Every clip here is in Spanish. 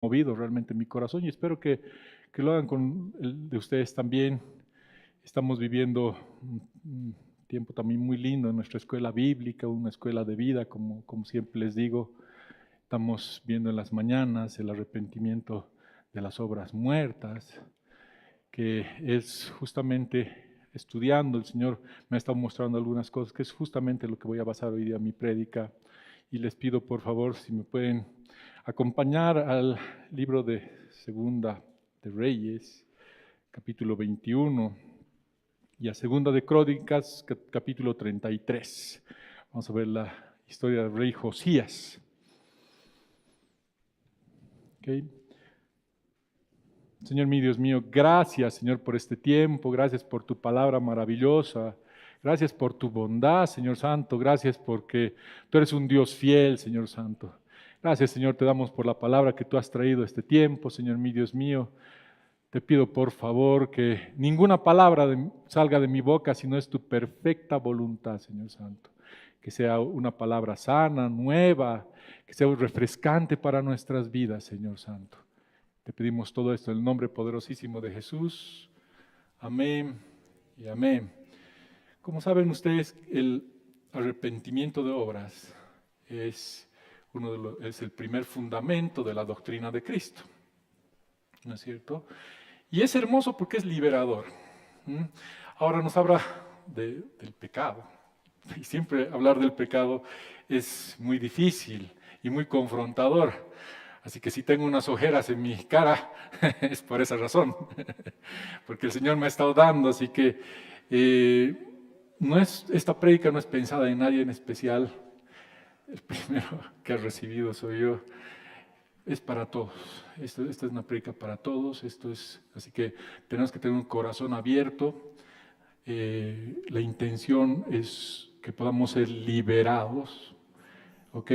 movido realmente mi corazón y espero que lo hagan con el de ustedes también. Estamos viviendo un tiempo también muy lindo en nuestra escuela bíblica, una escuela de vida, como siempre les digo. Estamos viendo en las mañanas el arrepentimiento de las obras muertas, que es justamente estudiando, el Señor me ha estado mostrando algunas cosas, que es justamente lo que voy a basar hoy día mi prédica. Y les pido por favor si me pueden acompañar al libro de Segunda de Reyes, capítulo 21, y a Segunda de Crónicas, capítulo 33. Vamos a ver la historia del rey Josías. Okay. Señor mi Dios mío, gracias Señor por este tiempo, gracias por tu palabra maravillosa, gracias por tu bondad Señor Santo, gracias porque tú eres un Dios fiel Señor Santo. Gracias Señor, te damos por la palabra que tú has traído este tiempo, Señor mi Dios mío. Te pido por favor que ninguna palabra salga de mi boca si no es tu perfecta voluntad Señor Santo. Que sea una palabra sana, nueva, que sea refrescante para nuestras vidas Señor Santo. Te pedimos todo esto en el nombre poderosísimo de Jesús. Amén y amén. Como saben ustedes, el arrepentimiento de obras es el primer fundamento de la doctrina de Cristo. ¿No es cierto? Y es hermoso porque es liberador. Ahora nos habla del pecado. Y siempre hablar del pecado es muy difícil y muy confrontador. Así que si tengo unas ojeras en mi cara, es por esa razón, porque el Señor me ha estado dando, así que esta prédica no es pensada en nadie en especial, el primero que ha recibido soy yo, es para todos, esta es una prédica para todos, así que tenemos que tener un corazón abierto, la intención es que podamos ser liberados, ¿ok?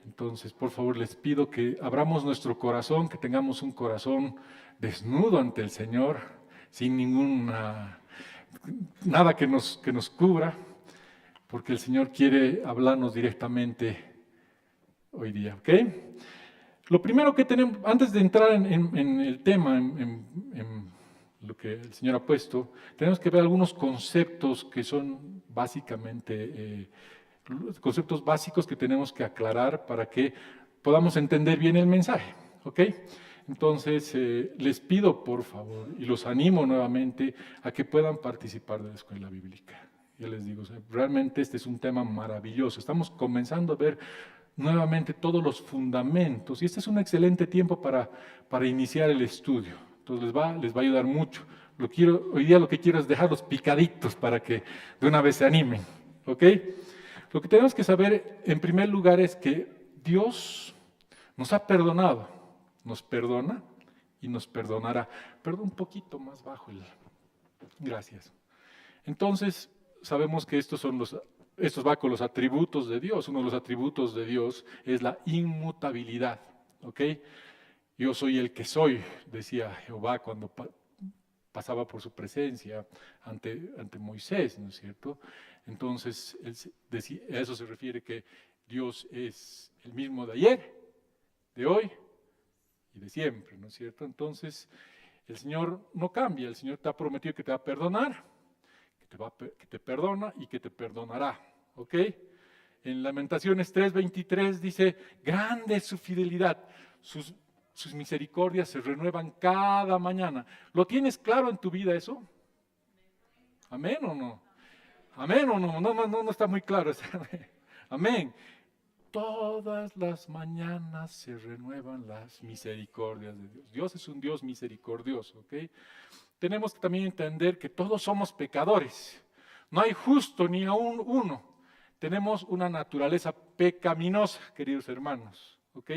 Entonces, por favor, les pido que abramos nuestro corazón, que tengamos un corazón desnudo ante el Señor, sin nada que nos cubra, porque el Señor quiere hablarnos directamente hoy día, ¿ok? Lo primero que tenemos, antes de entrar en el tema, en lo que el Señor ha puesto, tenemos que ver algunos conceptos que son básicamente conceptos básicos que tenemos que aclarar para que podamos entender bien el mensaje, ¿ok? Entonces, les pido por favor y los animo nuevamente a que puedan participar de la escuela bíblica. Ya les digo, realmente este es un tema maravilloso. Estamos comenzando a ver nuevamente todos los fundamentos y este es un excelente tiempo para iniciar el estudio. Entonces les va a ayudar mucho. Hoy día lo que quiero es dejarlos picaditos para que de una vez se animen, ¿ok? Lo que tenemos que saber en primer lugar es que Dios nos ha perdonado, nos perdona y nos perdonará. Perdón, un poquito más bajo. Gracias. Entonces, sabemos que estos va con los atributos de Dios. Uno de los atributos de Dios es la inmutabilidad, ¿ok? Yo soy el que soy, decía Jehová cuando pasaba por su presencia ante Moisés, ¿no es cierto? Entonces, a eso se refiere que Dios es el mismo de ayer, de hoy y de siempre, ¿no es cierto? Entonces, el Señor no cambia, el Señor te ha prometido que te va a perdonar, que te perdona y que te perdonará, ¿ok? En Lamentaciones 3:23 dice, grande es su fidelidad, sus misericordias se renuevan cada mañana. ¿Lo tienes claro en tu vida eso? ¿Amén o no? ¿Amén o no? No está muy claro. Amén. Todas las mañanas se renuevan las misericordias de Dios. Dios es un Dios misericordioso, ¿ok? Tenemos que también entender que todos somos pecadores. No hay justo ni aún uno. Tenemos una naturaleza pecaminosa, queridos hermanos, ¿ok?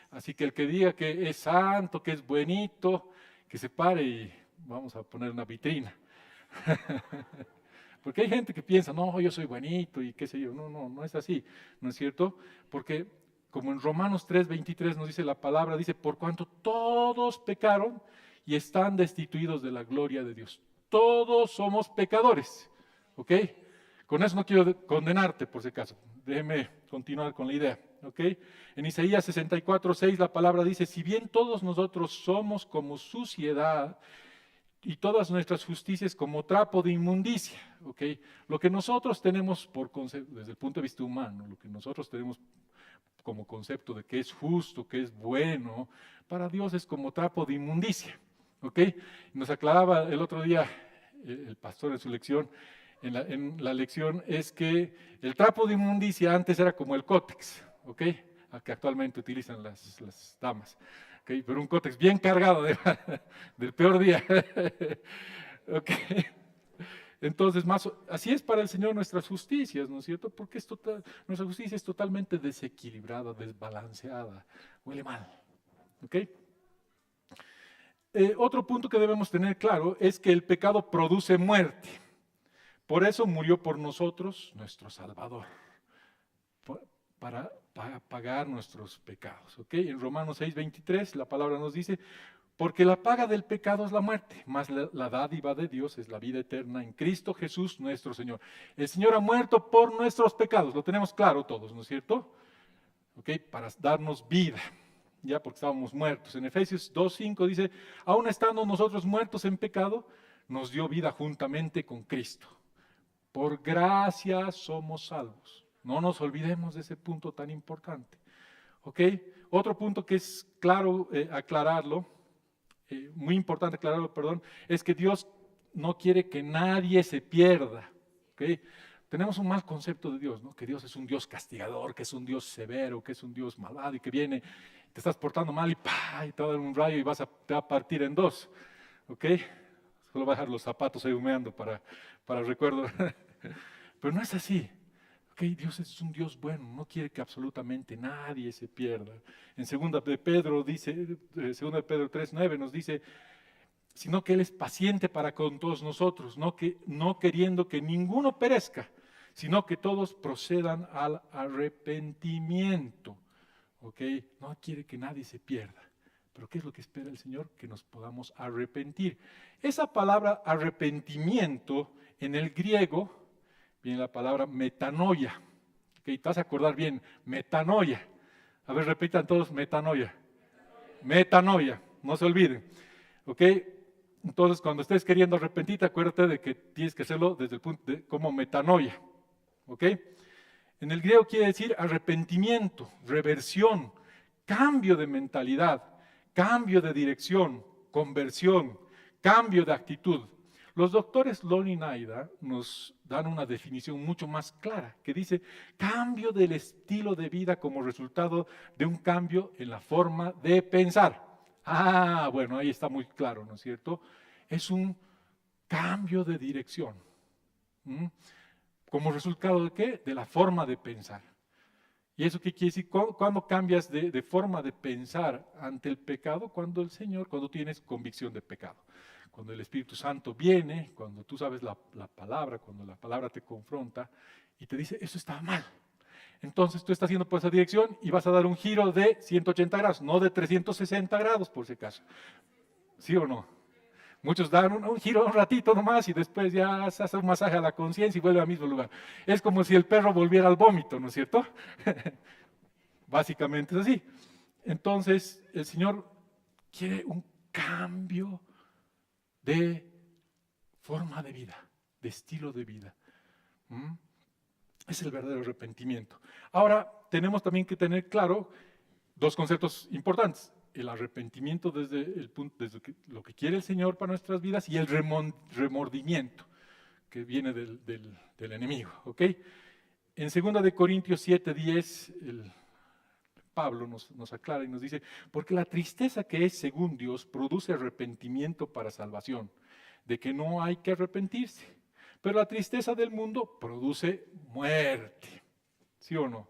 Así que el que diga que es santo, que es buenito, que se pare y vamos a poner una vitrina. Porque hay gente que piensa, no, yo soy buenito y qué sé yo. No es así, ¿no es cierto? Porque como en Romanos 3:23 nos dice la palabra, dice, por cuanto todos pecaron y están destituidos de la gloria de Dios. Todos somos pecadores, ¿ok? Con eso no quiero condenarte, por si acaso. Déjeme continuar con la idea. ¿ok? En Isaías 64:6 la palabra dice, si bien todos nosotros somos como suciedad y todas nuestras justicias como trapo de inmundicia, ¿ok? Lo que nosotros tenemos desde el punto de vista humano, lo que nosotros tenemos como concepto de que es justo, que es bueno, para Dios es como trapo de inmundicia, ¿ok? Nos aclaraba el otro día el pastor en su lección, en la lección, es que el trapo de inmundicia antes era como el cótex, ¿ok? Que actualmente utilizan las damas, ¿ok? Pero un cótex bien cargado del peor día, ¿ok? Entonces, así es para el Señor nuestras justicias, ¿no es cierto? Porque nuestra justicia es totalmente desequilibrada, desbalanceada, huele mal, ¿ok? Otro punto que debemos tener claro es que el pecado produce muerte. Por eso murió por nosotros nuestro Salvador, para pagar nuestros pecados, ¿ok? En Romanos 6:23 la palabra nos dice, porque la paga del pecado es la muerte, mas la dádiva de Dios es la vida eterna en Cristo Jesús nuestro Señor. El Señor ha muerto por nuestros pecados, lo tenemos claro todos, ¿no es cierto? ¿Ok? Para darnos vida, ya porque estábamos muertos. En Efesios 2:5 dice, aún estando nosotros muertos en pecado, nos dio vida juntamente con Cristo. Por gracia somos salvos. No nos olvidemos de ese punto tan importante. ¿Ok? Otro punto que es claro aclararlo, muy importante aclararlo, perdón, es que Dios no quiere que nadie se pierda. ¿Ok? Tenemos un mal concepto de Dios, ¿no? Que Dios es un Dios castigador, que es un Dios severo, que es un Dios malvado y que viene, te estás portando mal y ¡pah! Y te va a dar un rayo y te va a partir en dos. ¿Ok? Solo va a dejar los zapatos ahí humeando para el recuerdo. Pero no es así. Okay, Dios es un Dios bueno, no quiere que absolutamente nadie se pierda. En 2 de Pedro dice, 2 de Pedro 3:9 nos dice, sino que Él es paciente para con todos nosotros, no queriendo que ninguno perezca, sino que todos procedan al arrepentimiento. Okay, no quiere que nadie se pierda. Pero ¿qué es lo que espera el Señor? Que nos podamos arrepentir. Esa palabra arrepentimiento en el griego viene la palabra metanoia. Okay, te vas a acordar bien, metanoia. A ver, repitan todos, metanoia. Metanoia, no se olviden. ¿Ok? Entonces, cuando estés queriendo arrepentirte, acuérdate de que tienes que hacerlo desde el punto de como metanoia. ¿Ok? En el griego quiere decir arrepentimiento, reversión, cambio de mentalidad, cambio de dirección, conversión, cambio de actitud. Los doctores Lon y Naida nos dan una definición mucho más clara, que dice cambio del estilo de vida como resultado de un cambio en la forma de pensar. Ah, bueno, ahí está muy claro, ¿no es cierto? Es un cambio de dirección. ¿Como resultado de qué? De la forma de pensar. ¿Y eso qué quiere decir? ¿Cuándo cambias de forma de pensar ante el pecado? Cuando tienes convicción de pecado. Cuando el Espíritu Santo viene, cuando tú sabes la palabra, cuando la palabra te confronta y te dice, eso está mal. Entonces tú estás yendo por esa dirección y vas a dar un giro de 180 grados, no de 360 grados por si acaso. ¿Sí o no? Muchos dan un giro un ratito nomás y después ya se hace un masaje a la conciencia y vuelve al mismo lugar. Es como si el perro volviera al vómito, ¿no es cierto? Básicamente es así. Entonces el Señor quiere un cambio de forma de vida, de estilo de vida. Es el verdadero arrepentimiento. Ahora, tenemos también que tener claro dos conceptos importantes. El arrepentimiento desde lo que quiere el Señor para nuestras vidas y el remordimiento que viene del enemigo. ¿Ok? En 2 de Corintios 7:10, Pablo nos aclara y nos dice, porque la tristeza que es según Dios produce arrepentimiento para salvación, de que no hay que arrepentirse, pero la tristeza del mundo produce muerte, ¿sí o no?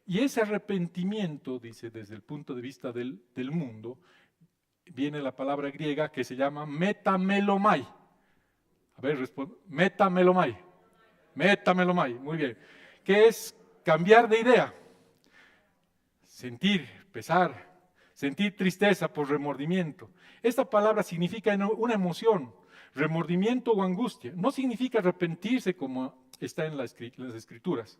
Y ese arrepentimiento, dice, desde el punto de vista del mundo, viene la palabra griega que se llama metamelomai. A ver, responde, metamelomai. Metamelomai, muy bien. Que es cambiar de idea. Sentir, pesar, sentir tristeza por remordimiento. Esta palabra significa una emoción, remordimiento o angustia. No significa arrepentirse como está en las Escrituras.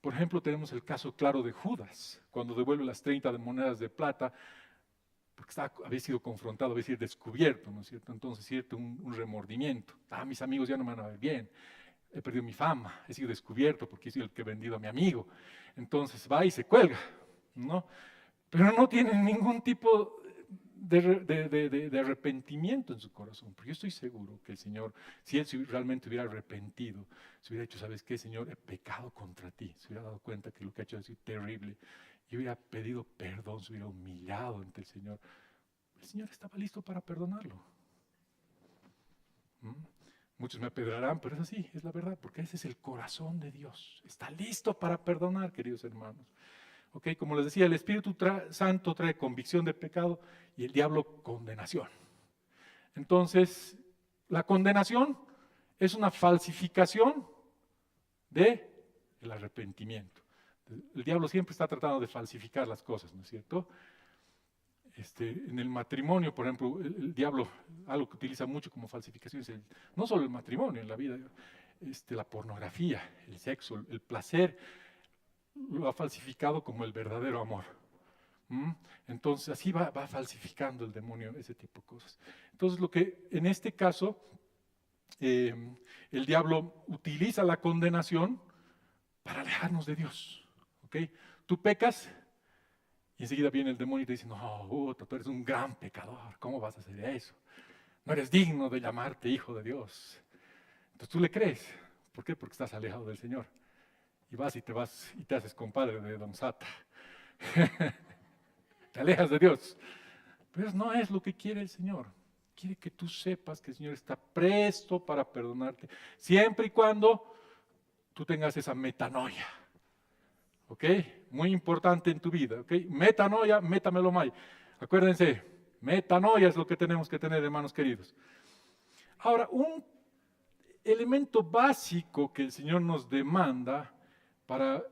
Por ejemplo, tenemos el caso claro de Judas, cuando devuelve las 30 monedas de plata, porque había sido confrontado, había sido descubierto, ¿no es cierto? Entonces, cierto, un remordimiento. Mis amigos ya no me van a ver bien, he perdido mi fama, he sido descubierto porque he sido el que he vendido a mi amigo. Entonces va y se cuelga, ¿no? Pero no tiene ningún tipo de arrepentimiento en su corazón, porque yo estoy seguro que el Señor, si Él realmente hubiera arrepentido, se hubiera dicho, ¿sabes qué, Señor? He pecado contra ti, se hubiera dado cuenta que lo que ha hecho es terrible, y hubiera pedido perdón, se hubiera humillado ante el Señor estaba listo para perdonarlo. ¿Mm? Muchos me apedrarán, pero es así, es la verdad, porque ese es el corazón de Dios, está listo para perdonar, queridos hermanos. Okay, como les decía, el Espíritu Santo trae convicción de pecado y el diablo condenación. Entonces, la condenación es una falsificación del arrepentimiento. El diablo siempre está tratando de falsificar las cosas, ¿no es cierto? En el matrimonio, por ejemplo, el diablo, algo que utiliza mucho como falsificación es no solo el matrimonio, en la vida, la pornografía, el sexo, el placer, lo ha falsificado como el verdadero amor. Entonces así va falsificando el demonio ese tipo de cosas. Entonces lo que en este caso el diablo utiliza la condenación para alejarnos de Dios. ¿Okay? Tú pecas y enseguida viene el demonio y te dice, no, tú eres un gran pecador, ¿cómo vas a hacer eso? No eres digno de llamarte hijo de Dios. Entonces tú le crees. ¿Por qué? Porque estás alejado del Señor. Y vas y te haces compadre de Don Sata. Te alejas de Dios. Pero no es lo que quiere el Señor. Quiere que tú sepas que el Señor está presto para perdonarte, siempre y cuando tú tengas esa metanoia. ¿Ok? Muy importante en tu vida. ¿Ok? Metanoia, metamelomai. Acuérdense, metanoia es lo que tenemos que tener, hermanos queridos. Ahora, un elemento básico que el Señor nos demanda para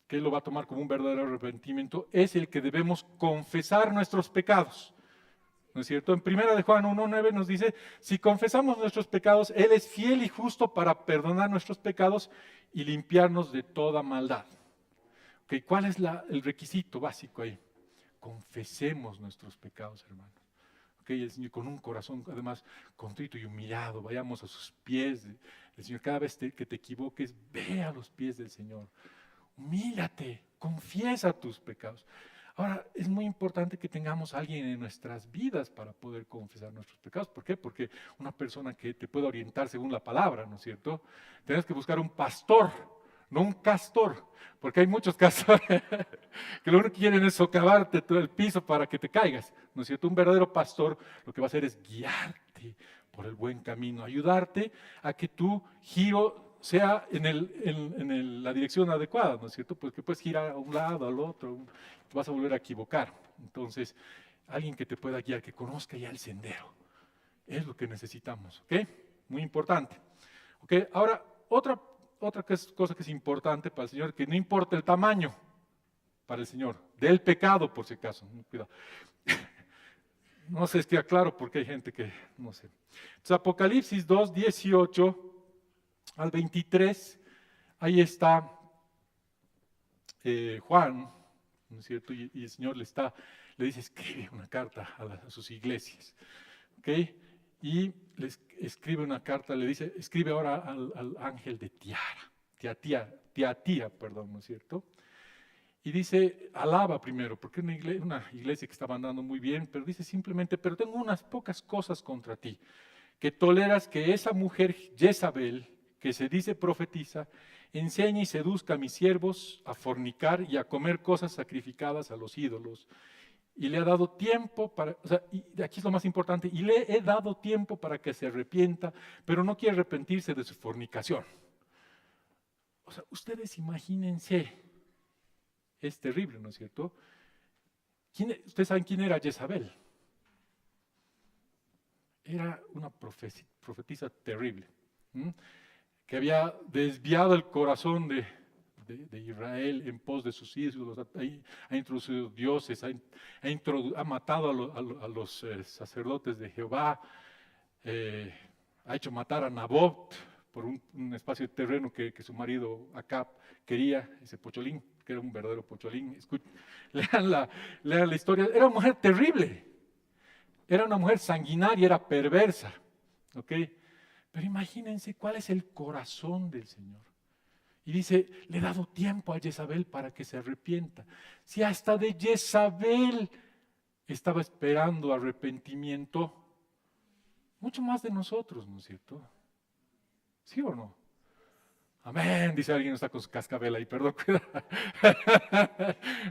que Él lo va a tomar como un verdadero arrepentimiento, es el que debemos confesar nuestros pecados. ¿No es cierto? En 1 de Juan 1:9 nos dice, si confesamos nuestros pecados, Él es fiel y justo para perdonar nuestros pecados y limpiarnos de toda maldad. ¿Okay? ¿Cuál es el requisito básico ahí? Confesemos nuestros pecados, hermanos. ¿Okay? El Señor con un corazón además contrito y humillado, vayamos a sus pies. El Señor, cada vez que te equivoques, ve a los pies del Señor. Humíllate, confiesa tus pecados. Ahora, es muy importante que tengamos a alguien en nuestras vidas para poder confesar nuestros pecados. ¿Por qué? Porque una persona que te pueda orientar según la palabra, ¿no es cierto? Tienes que buscar un pastor, no un castor, porque hay muchos castores que lo único que quieren es socavarte todo el piso para que te caigas, ¿no es cierto? Un verdadero pastor lo que va a hacer es guiarte por el buen camino, ayudarte a que tu giro sea en la dirección adecuada, ¿no es cierto? Pues que puedes girar a un lado, al otro, te vas a volver a equivocar. Entonces, alguien que te pueda guiar, que conozca ya el sendero, es lo que necesitamos, ¿ok? Muy importante. ¿Ok? Ahora, otra cosa que es importante para el Señor, que no importa el tamaño para el Señor, del pecado, por si acaso, cuidado. No sé, queda claro porque hay gente que no sé. Entonces, Apocalipsis 2, 18 al 23, ahí está Juan, ¿no es cierto? Y el Señor le dice, escribe una carta a sus iglesias, ¿ok? Y les escribe una carta, le dice, escribe ahora al ángel de Tiatira, perdón, ¿no es cierto? Y dice, alaba primero, porque es una iglesia que estaba andando muy bien, pero dice simplemente, pero tengo unas pocas cosas contra ti, que toleras que esa mujer Jezabel, que se dice profetiza, enseñe y seduzca a mis siervos a fornicar y a comer cosas sacrificadas a los ídolos. Y le ha dado tiempo para, o sea, y aquí es lo más importante, y le he dado tiempo para que se arrepienta, pero no quiere arrepentirse de su fornicación. O sea, ustedes imagínense, es terrible, ¿no es cierto? Ustedes saben quién era Jezabel. Era una profetisa terrible, que había desviado el corazón de Israel en pos de sus ídolos, ha introducido dioses, ha matado a los sacerdotes de Jehová, ha hecho matar a Nabot por un espacio de terreno que su marido Acab quería, ese pocholín, que era un verdadero pocholín. Lean la historia. Era una mujer terrible, era una mujer sanguinaria, era perversa. ¿Ok? Pero imagínense cuál es el corazón del Señor. Y dice, le he dado tiempo a Jezabel para que se arrepienta. Si hasta de Jezabel estaba esperando arrepentimiento, mucho más de nosotros, ¿no es cierto? ¿Sí o no? Amén, dice alguien, está con su cascabel ahí, perdón.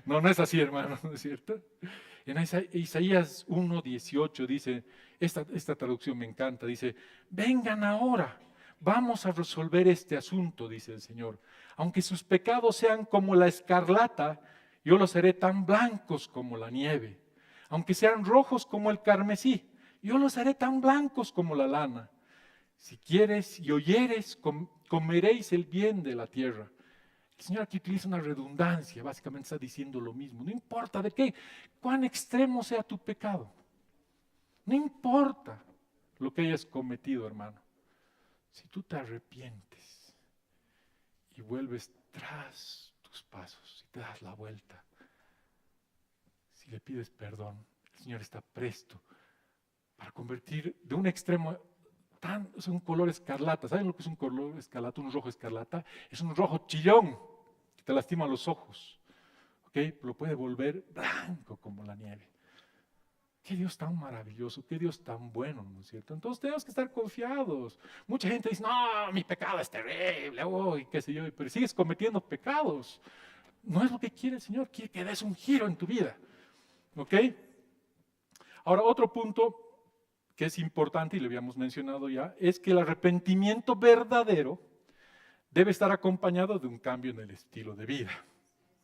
No, no es así, hermano, ¿no es cierto? En Isaías 1:18 dice, esta traducción me encanta, dice, vengan ahora, vamos a resolver este asunto, dice el Señor. Aunque sus pecados sean como la escarlata, yo los haré tan blancos como la nieve. Aunque sean rojos como el carmesí, yo los haré tan blancos como la lana. Si quieres y oyeres, comeréis el bien de la tierra. El Señor aquí utiliza una redundancia, básicamente está diciendo lo mismo. No importa de qué, cuán extremo sea tu pecado. No importa lo que hayas cometido, hermano. Si tú te arrepientes y vuelves tras tus pasos y te das la vuelta, si le pides perdón, el Señor está presto para convertir de un extremo es un color escarlata. ¿Saben lo que es un color escarlata? Un rojo escarlata. Es un rojo chillón que te lastima los ojos. ¿Ok? Lo puede volver blanco como la nieve. Qué Dios tan maravilloso, qué Dios tan bueno, ¿no es cierto? Entonces tenemos que estar confiados. Mucha gente dice, no, mi pecado es terrible, uy, qué sé yo, pero sigues cometiendo pecados. No es lo que quiere el Señor, quiere que des un giro en tu vida. ¿Ok? Ahora, otro punto que es importante, y lo habíamos mencionado ya, es que el arrepentimiento verdadero debe estar acompañado de un cambio en el estilo de vida.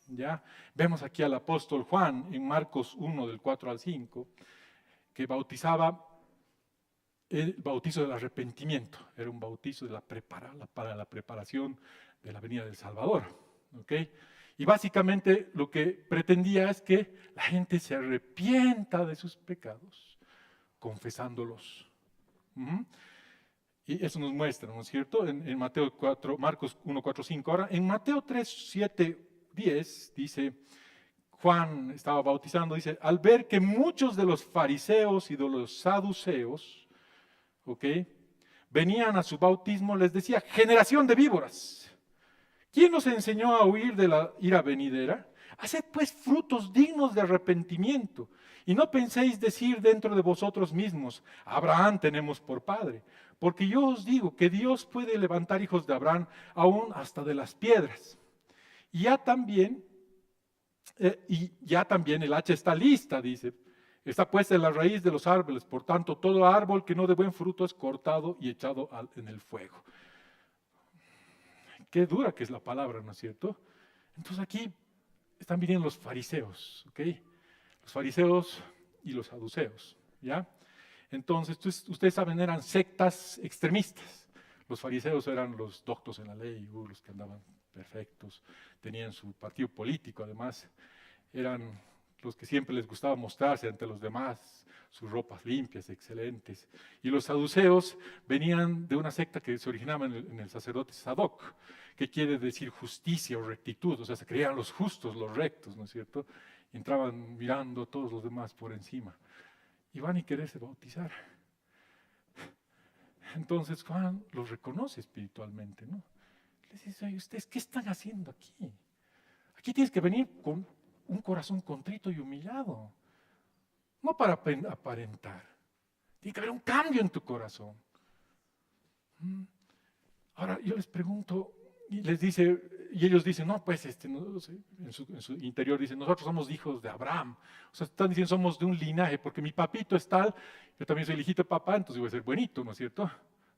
¿Ya? Vemos aquí al apóstol Juan en Marcos 1, del 4 al 5, que bautizaba el bautizo del arrepentimiento. Era un bautizo para la preparación de la venida del Salvador. ¿Ok? Y básicamente lo que pretendía es que la gente se arrepienta de sus pecados, confesándolos. Y eso nos muestra, ¿no es cierto? En Mateo 4, Marcos 1, 4, 5. Ahora, en Mateo 3, 7, 10, dice, Juan estaba bautizando, dice, al ver que muchos de los fariseos y de los saduceos, ¿ok?, venían a su bautismo, les decía, generación de víboras, ¿quién nos enseñó a huir de la ira venidera? Haced pues frutos dignos de arrepentimiento, y no penséis decir dentro de vosotros mismos, Abraham tenemos por padre, porque yo os digo que Dios puede levantar hijos de Abraham aún hasta de las piedras. Y ya también el hacha está lista, dice, está puesta en la raíz de los árboles, por tanto todo árbol que no dé buen fruto es cortado y echado en el fuego. Qué dura que es la palabra, ¿no es cierto? Entonces aquí están viniendo los fariseos, ¿ok? Los fariseos y los saduceos, ¿ya? Entonces, ustedes saben, eran sectas extremistas. Los fariseos eran los doctos en la ley, los que andaban perfectos, tenían su partido político, además, eran los que siempre les gustaba mostrarse ante los demás, sus ropas limpias, excelentes. Y los saduceos venían de una secta que se originaba en el sacerdote Sadoc, que quiere decir justicia o rectitud, o sea, se creían los justos, los rectos, ¿no es cierto? Y entraban mirando a todos los demás por encima. Y van y quererse bautizar. Entonces Juan los reconoce espiritualmente, ¿no? Les dice, oye, ¿ustedes qué están haciendo aquí? Aquí tienes que venir con un corazón contrito y humillado, no para aparentar. Tiene que haber un cambio en tu corazón. Ahora yo les pregunto, y ellos dicen, no, pues no, en su interior dicen, nosotros somos hijos de Abraham. O sea, están diciendo, somos de un linaje, porque mi papito es tal, yo también soy el hijito de papá, entonces voy a ser buenito, ¿no es cierto?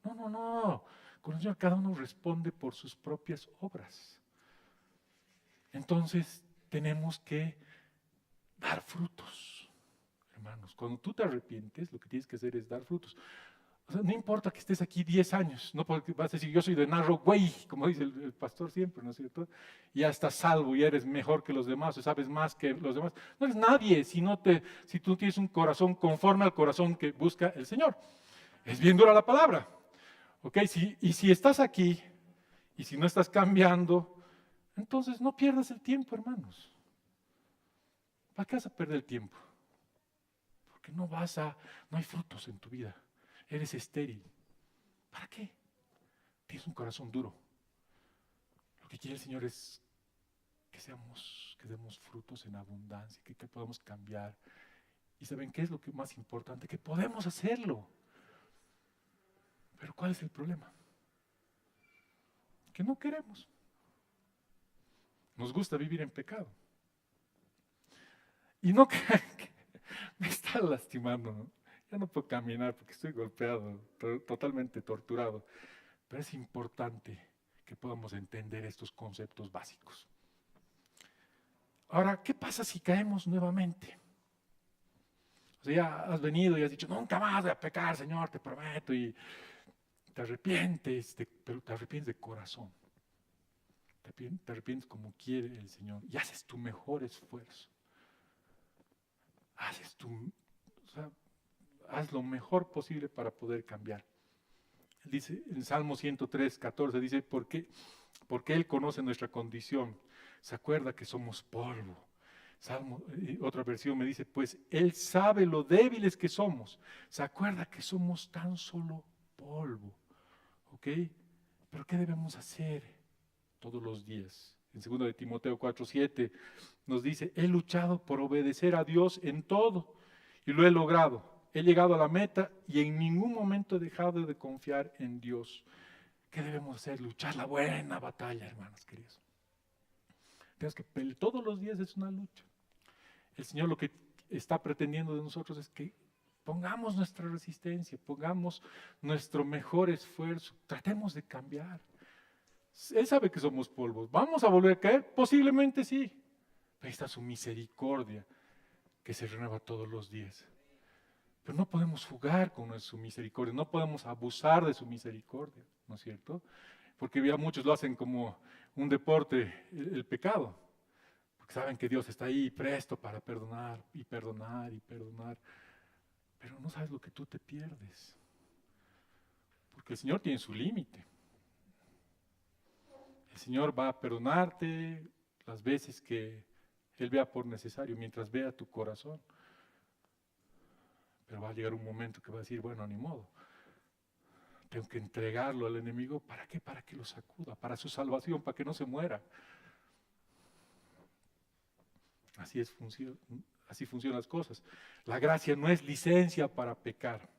No. Con el Señor cada uno responde por sus propias obras. Entonces tenemos que dar frutos, hermanos. Cuando tú te arrepientes, lo que tienes que hacer es dar frutos. O sea, no importa que estés aquí 10 años, no porque vas a decir, yo soy de Narrow Way, como dice el pastor siempre, ¿no es cierto? Ya estás salvo, ya eres mejor que los demás, o sabes más que los demás. No eres nadie si tú tienes un corazón conforme al corazón que busca el Señor. Es bien dura la palabra. ¿Ok? Y si estás aquí y si no estás cambiando, entonces no pierdas el tiempo, hermanos. ¿Para qué vas a perder el tiempo? Porque no hay frutos en tu vida. Eres estéril. ¿Para qué? Tienes un corazón duro. Lo que quiere el Señor es que demos frutos en abundancia, que podamos cambiar. ¿Y saben qué es lo que más importante? Que podemos hacerlo. Pero ¿cuál es el problema? Que no queremos. Nos gusta vivir en pecado. Y no crean que me está lastimando, ¿no? Ya no puedo caminar porque estoy golpeado, totalmente torturado. Pero es importante que podamos entender estos conceptos básicos. Ahora, ¿qué pasa si caemos nuevamente? O sea, ya has venido y has dicho, nunca más voy a pecar, Señor, te prometo, y te arrepientes, pero te arrepientes de corazón. Te arrepientes como quiere el Señor y haces tu mejor esfuerzo. Haz lo mejor posible para poder cambiar. Dice en Salmo 103, 14, dice, porque Él conoce nuestra condición, se acuerda que somos polvo. Otra versión me dice, pues Él sabe lo débiles que somos, se acuerda que somos tan solo polvo. ¿Ok? Pero ¿qué debemos hacer todos los días? En 2 de Timoteo 4:7 nos dice, he luchado por obedecer a Dios en todo y lo he logrado. He llegado a la meta y en ningún momento he dejado de confiar en Dios. ¿Qué debemos hacer? Luchar la buena batalla, hermanos queridos. Tenemos que pelear. Todos los días es una lucha. El Señor lo que está pretendiendo de nosotros es que pongamos nuestra resistencia, pongamos nuestro mejor esfuerzo, tratemos de cambiar. Él sabe que somos polvos. ¿Vamos a volver a caer? Posiblemente sí. Ahí está su misericordia que se renueva todos los días. Pero no podemos jugar con su misericordia, no podemos abusar de su misericordia, ¿no es cierto? Porque ya muchos lo hacen como un deporte, el pecado. Porque saben que Dios está ahí presto para perdonar y perdonar y perdonar. Pero no sabes lo que tú te pierdes. Porque el Señor tiene su límite. El Señor va a perdonarte las veces que Él vea por necesario, mientras vea tu corazón. Pero va a llegar un momento que va a decir, bueno, ni modo. Tengo que entregarlo al enemigo. ¿Para qué? Para que lo sacuda, para su salvación, para que no se muera. Así funcionan las cosas. La gracia no es licencia para pecar.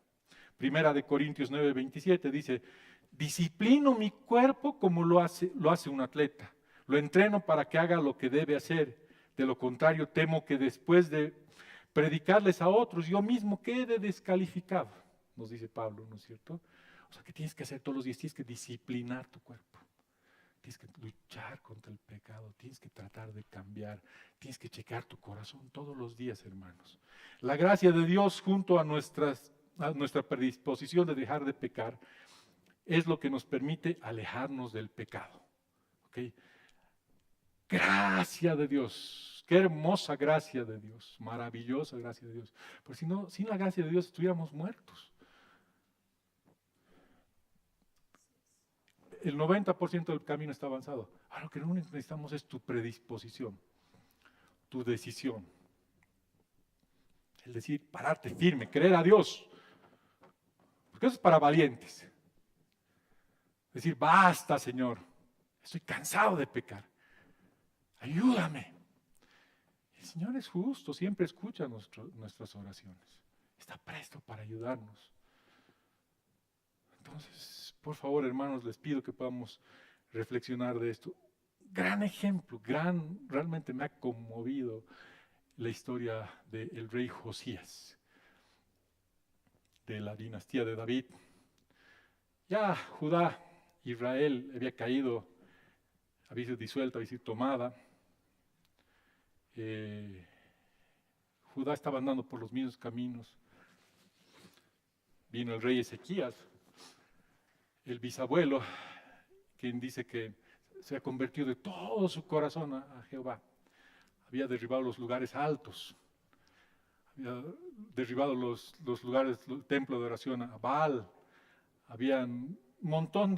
Primera de Corintios 9:27 dice, disciplino mi cuerpo como lo hace un atleta. Lo entreno para que haga lo que debe hacer. De lo contrario, temo que después de predicarles a otros, yo mismo quede descalificado. Nos dice Pablo, ¿no es cierto? O sea, ¿qué tienes que hacer todos los días? Tienes que disciplinar tu cuerpo. Tienes que luchar contra el pecado, tienes que tratar de cambiar, tienes que checar tu corazón todos los días, hermanos. La gracia de Dios junto a nuestra predisposición de dejar de pecar es lo que nos permite alejarnos del pecado. ¿Okay? Gracia de Dios, qué hermosa gracia de Dios, maravillosa gracia de Dios. Porque si no, sin la gracia de Dios estuviéramos muertos. El 90% del camino está avanzado. Ahora lo que no necesitamos es tu predisposición, tu decisión. El decir, pararte firme, creer a Dios. Porque eso es para valientes. Decir, basta, Señor, estoy cansado de pecar. Ayúdame. El Señor es justo, siempre escucha nuestras oraciones. Está presto para ayudarnos. Entonces, por favor, hermanos, les pido que podamos reflexionar de esto. Gran ejemplo, realmente me ha conmovido la historia del rey Josías, de la dinastía de David. Ya Judá, Israel había caído, había sido disuelta, había sido tomada. Judá estaba andando por los mismos caminos. Vino el rey Ezequías, el bisabuelo, quien dice que se ha convertido de todo su corazón a Jehová. Había derribado los lugares altos, había derribado los lugares, el templo de oración a Baal, habían montón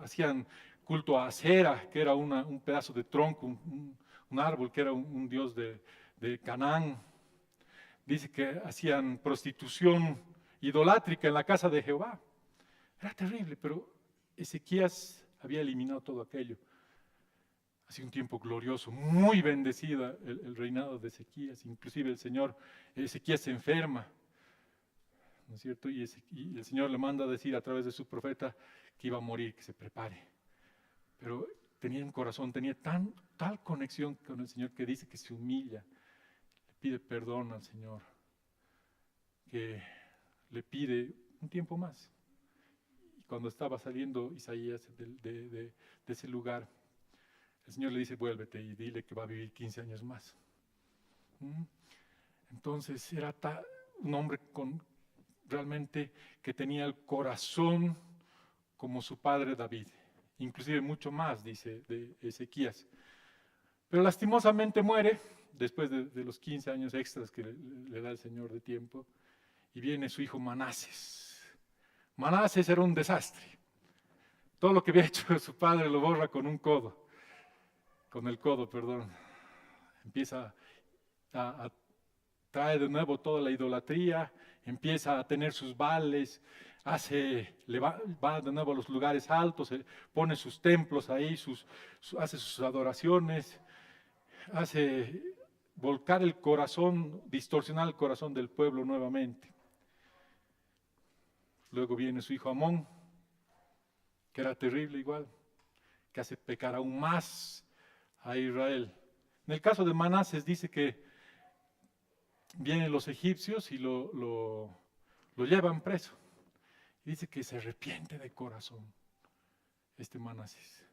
hacían culto a Acera, que era un pedazo de tronco, un árbol, que era un dios de Canaán. Dice que hacían prostitución idolátrica en la casa de Jehová. Era terrible, pero Ezequías había eliminado todo aquello. Hacía un tiempo glorioso, muy bendecida el reinado de Ezequías. Inclusive Ezequías se enferma, ¿no es cierto? Y el Señor le manda a decir a través de su profeta que iba a morir, que se prepare. Pero tenía un corazón, tenía tal conexión con el Señor que dice que se humilla, le pide perdón al Señor, que le pide un tiempo más. Y cuando estaba saliendo Isaías de ese lugar, el Señor le dice, vuélvete y dile que va a vivir 15 años más. Entonces era un hombre realmente que tenía el corazón como su padre David, inclusive mucho más, dice, de Ezequías. Pero lastimosamente muere después de los 15 años extras que le da el Señor de tiempo, y viene su hijo Manases. Manases era un desastre. Todo lo que había hecho su padre lo borra con el codo. Empieza a trae de nuevo toda la idolatría, empieza a tener sus vales, va de nuevo a los lugares altos, pone sus templos ahí, hace sus adoraciones, hace volcar el corazón, distorsionar el corazón del pueblo nuevamente. Luego viene su hijo Amón, que era terrible igual, que hace pecar aún más a Israel. En el caso de Manases dice que vienen los egipcios y lo llevan preso. Y dice que se arrepiente de corazón este Manases.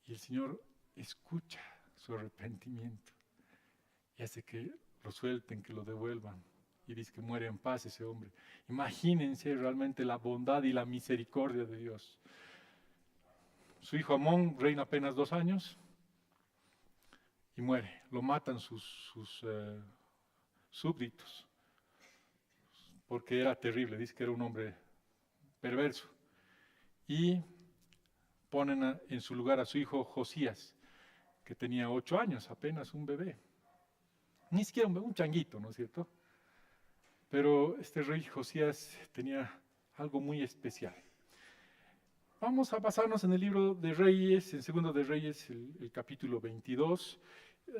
Y el Señor escucha su arrepentimiento y hace que lo suelten, que lo devuelvan. Y dice que muere en paz ese hombre. Imagínense realmente la bondad y la misericordia de Dios. Su hijo Amón reina apenas 2 años y muere. Lo matan sus súbditos, porque era terrible, dice que era un hombre perverso. Y ponen en su lugar a su hijo Josías, que tenía 8 años, apenas un bebé. Ni siquiera un changuito, ¿no es cierto? Pero este rey Josías tenía algo muy especial. Vamos a basarnos en el libro de Reyes, en Segundo de Reyes, el capítulo 22.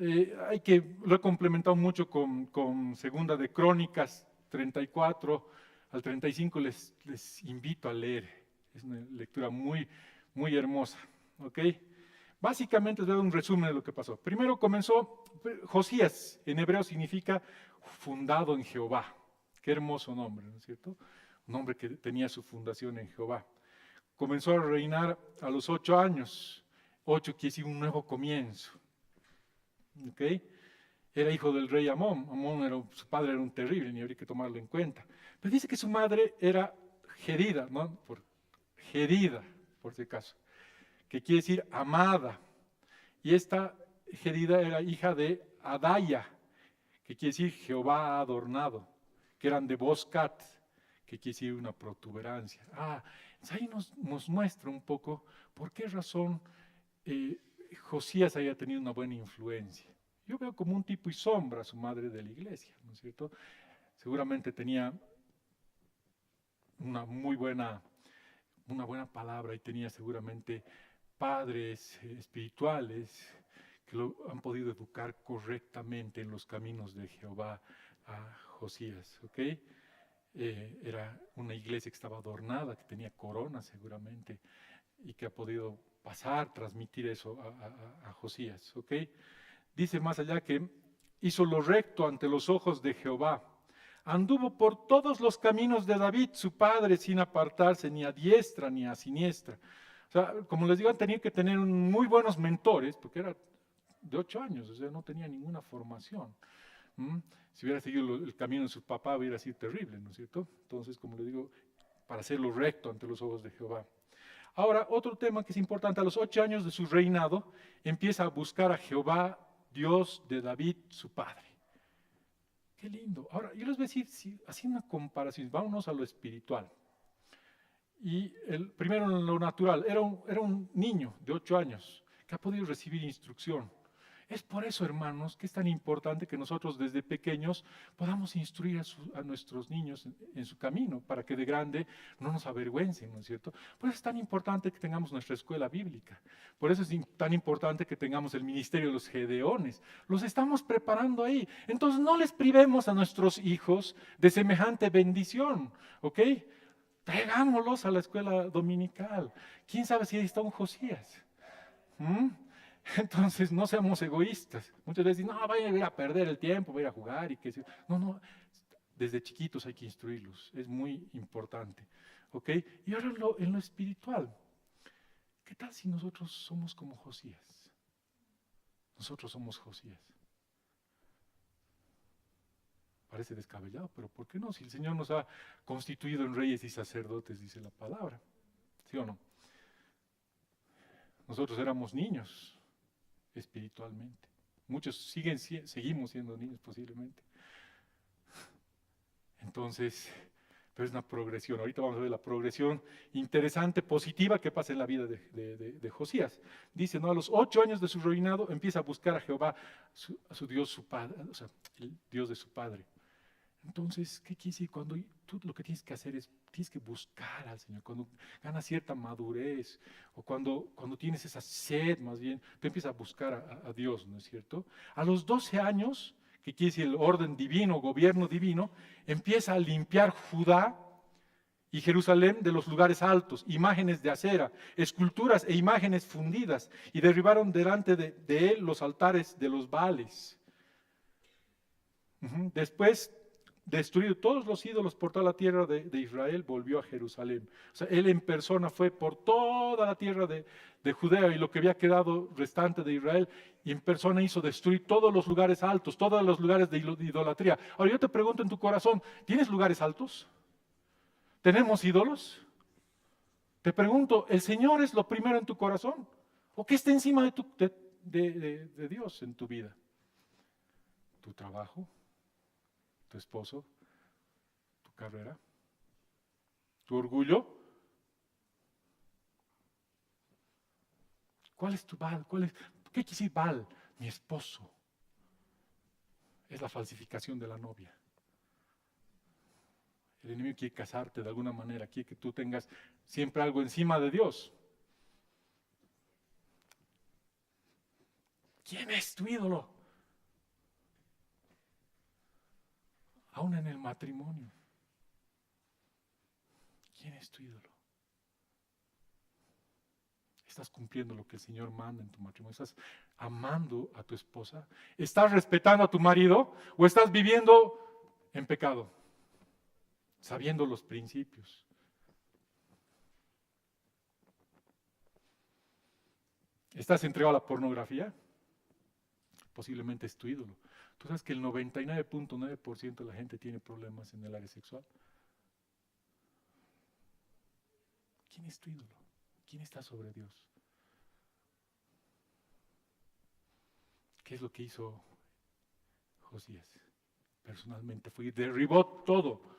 Lo he complementado mucho con Segunda de Crónicas 34 al 35, les invito a leer. Es una lectura muy, muy hermosa. ¿Ok? Básicamente les voy a dar un resumen de lo que pasó. Primero comenzó, Josías en hebreo significa fundado en Jehová. Qué hermoso nombre, ¿no es cierto? Un hombre que tenía su fundación en Jehová. Comenzó a reinar a los 8 años. 8 quiere decir un nuevo comienzo. ¿Ok? Era hijo del rey Amón. Su padre era un terrible, ni habría que tomarlo en cuenta. Pero dice que su madre era Gedida, ¿no? Gedida, por si acaso, que quiere decir amada. Y esta Gedida era hija de Adaya, que quiere decir Jehová ha adornado, que eran de Boscat, que quiere decir una protuberancia. Ahí nos muestra un poco por qué razón Josías haya tenido una buena influencia. Yo veo como un tipo y sombra a su madre de la iglesia, ¿no es cierto? Seguramente tenía una buena palabra y tenía seguramente padres espirituales que lo han podido educar correctamente en los caminos de Jehová a Josías, ¿ok? Era una iglesia que estaba adornada, que tenía corona seguramente, y que ha podido transmitir eso a Josías, ¿ok? Dice más allá que hizo lo recto ante los ojos de Jehová. Anduvo por todos los caminos de David, su padre, sin apartarse ni a diestra ni a siniestra. O sea, como les digo, han tenido que tener muy buenos mentores, porque era de 8 años, o sea, no tenía ninguna formación. Si hubiera seguido el camino de su papá, hubiera sido terrible, ¿no es cierto? Entonces, como les digo, para hacerlo recto ante los ojos de Jehová. Ahora, otro tema que es importante, a los 8 años de su reinado, empieza a buscar a Jehová, Dios de David, su padre. Qué lindo. Ahora, yo les voy a decir, así una comparación, vámonos a lo espiritual. Y el primero en lo natural, era un niño de 8 años que ha podido recibir instrucción. Es por eso, hermanos, que es tan importante que nosotros desde pequeños podamos instruir a nuestros niños en su camino, para que de grande no nos avergüencen, ¿no es cierto? Por eso es tan importante que tengamos nuestra escuela bíblica. Por eso es tan importante que tengamos el ministerio de los Gedeones. Los estamos preparando ahí. Entonces no les privemos a nuestros hijos de semejante bendición, ¿ok? Traigámoslos a la escuela dominical. ¿Quién sabe si ahí está un Josías? ¿Mm? Entonces, no seamos egoístas. Muchas veces dicen, no, vaya a ir a perder el tiempo, voy a ir a jugar y qué sé yo. No, no, desde chiquitos hay que instruirlos. Es muy importante. ¿Ok? Y ahora en lo espiritual. ¿Qué tal si nosotros somos como Josías? Nosotros somos Josías. Parece descabellado, pero ¿por qué no? Si el Señor nos ha constituido en reyes y sacerdotes, dice la palabra. ¿Sí o no? Nosotros éramos niños espiritualmente. Muchos seguimos siendo niños posiblemente. Entonces, pero es una progresión. Ahorita vamos a ver la progresión interesante, positiva que pasa en la vida de Josías. Dice, ¿no? A los 8 años de su reinado empieza a buscar a Jehová, a su Dios, su padre, o sea, el Dios de su padre. Entonces, ¿qué quiere decir? Cuando tú lo que tienes que hacer es, tienes que buscar al Señor. Cuando ganas cierta madurez, o cuando tienes esa sed, más bien, tú empiezas a buscar a Dios, ¿no es cierto? A los 12 años, que quiere decir el orden divino, gobierno divino, empieza a limpiar Judá y Jerusalén de los lugares altos, imágenes de acera, esculturas e imágenes fundidas, y derribaron delante de él los altares de los Baales. Después, destruido todos los ídolos por toda la tierra de Israel, volvió a Jerusalén. O sea, él en persona fue por toda la tierra de Judea y lo que había quedado restante de Israel, y en persona hizo destruir todos los lugares altos, todos los lugares de idolatría. Ahora yo te pregunto en tu corazón, ¿tienes lugares altos? ¿Tenemos ídolos? Te pregunto, ¿el Señor es lo primero en tu corazón? ¿O qué está encima de Dios en tu vida? ¿Tu trabajo? ¿Tu esposo? ¿Tu carrera? ¿Tu orgullo? ¿Cuál es tu Baal? ¿Qué quiere decir Baal? Mi esposo. Es la falsificación de la novia. El enemigo quiere casarte de alguna manera, quiere que tú tengas siempre algo encima de Dios. ¿Quién es tu ídolo? Aún en el matrimonio. ¿Quién es tu ídolo? ¿Estás cumpliendo lo que el Señor manda en tu matrimonio? ¿Estás amando a tu esposa? ¿Estás respetando a tu marido? ¿O estás viviendo en pecado? Sabiendo los principios. ¿Estás entregado a la pornografía? Posiblemente es tu ídolo. ¿Tú sabes que el 99.9% de la gente tiene problemas en el área sexual? ¿Quién es tu ídolo? ¿Quién está sobre Dios? ¿Qué es lo que hizo Josías? Personalmente fue y derribó todo.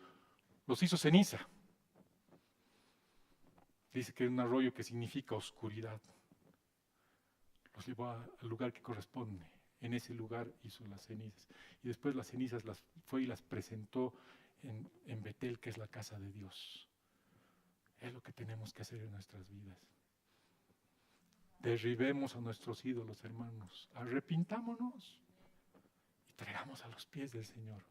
Los hizo ceniza. Dice que era un arroyo que significa oscuridad. Los llevó al lugar que corresponde. En ese lugar hizo las cenizas. Y después las cenizas las fue y las presentó en Betel, que es la casa de Dios. Es lo que tenemos que hacer en nuestras vidas. Derribemos a nuestros ídolos, hermanos. Arrepintámonos y traigamos a los pies del Señor.